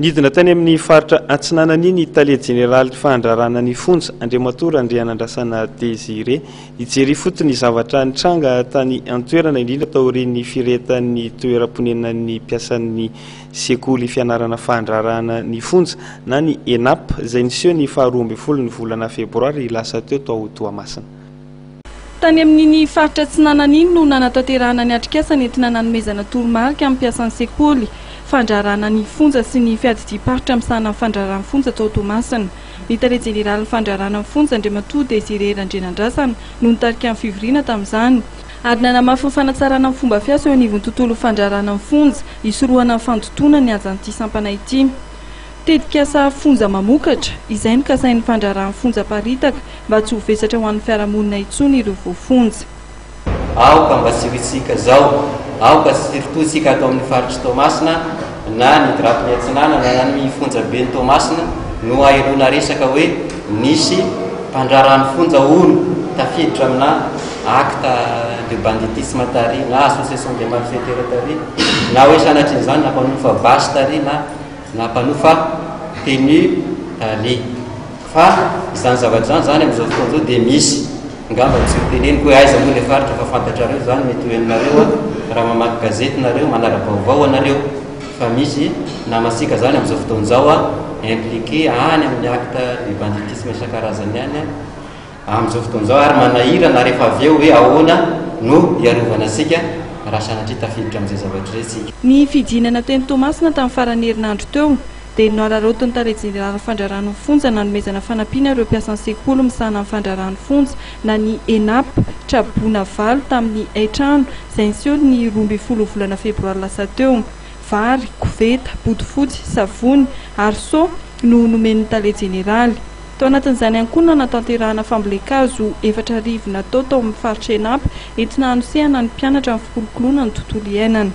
Nidina tany amin'ny faritra Antsinanany ny Tale Jeneraly fandrarana ny fonja Andriamatora Andrianandrasana Désiré hijery fotony zavatra nitranga tany antoerana indrindra taorian'ny firetan'ny toeram-ponenan'ny mpiasan'ny sekoly fianarana fandrarana ny fonja na ny ENAP izay niseho ny 12 ny volana febroary lasa teo tao Toamasina. Tany amin'ny faritra Antsinanany no nanatanterahana ny atrikasa entina nanomezana toromarika amin'ny mpiasan'ny sekoly fandrarana ny fonja sy ny fiadidim-paritra misahana fandrarana fonja tao Toamasina. Ny Tale Jeneraly fandrarana fonja Andriamatora Désiré Andrianandrasana no nitarika amin'ny fivoriana tamin'izany ary nanamafy ny fanatsarana amin'ny fomba fiasa eo anivon'ny tontolo fandrarana fonja isorohana ny fandotona ny azan'ity sampana ity. Tetikasa fonja mamokatra izay no kasain'ny fandrarana fonja paritaka mba tsy ho vesatra ho an'ny fiarahamonina intsony ireo voafonja. Aoka mba sy hoitsika zao, aoka surtout sika atao amin'ny faritra Toamasina na ny drapiny Antsinanana na ny fonja be ny Toamasina no airona resaka hoe nisy mpandrarana fonja olo tafiditra amina acte de banditisme tary na association de malfaiteurs tary na hoe sanatrin'izany nampanofa basy tary na nampanofa tenue tary fa izany zavatra zany amin'izao fotoana zao dia misy ngamba tsy ho teneniko hoe aiza moa le faritra fa fantatrareo zany mety hoeninareo raha mamaky gazety nareo manara-baovao anareo fa misy namasika zany amin'izao fotoana zao impliqué any amin'ny acte de banditisme isan-karazany any amin'izao fotoana zao ary manahira na rehefa avy eo hoe ahoana no iarovana asika raha sanatria tafiditra amin'izay zavatra izay sika. Ny fidinana teny Toamasina tamin'ny farany herinandro teo dia noararaotiny Tale Jeneraly fandrarana fonja nanomezana fanampiana ireo mpiasan'ny sekoly misahana amin'ny fandrarana fonja na ny ENAP Trabona Valo tamin'ny Aitrano izay niseho ny 12 volana febroary lasa teo. Vary, koveta, bodofotsy, savony ary so no nomen'ny Tale Jeneraly. Tao anatin'izany ihany koa nanatanterahana fambolekazo 4 natao tao amin'ny faritra ENAP entina hanosehana ny mpianatra amin'ny fikolokoloana ny tontolo iainana.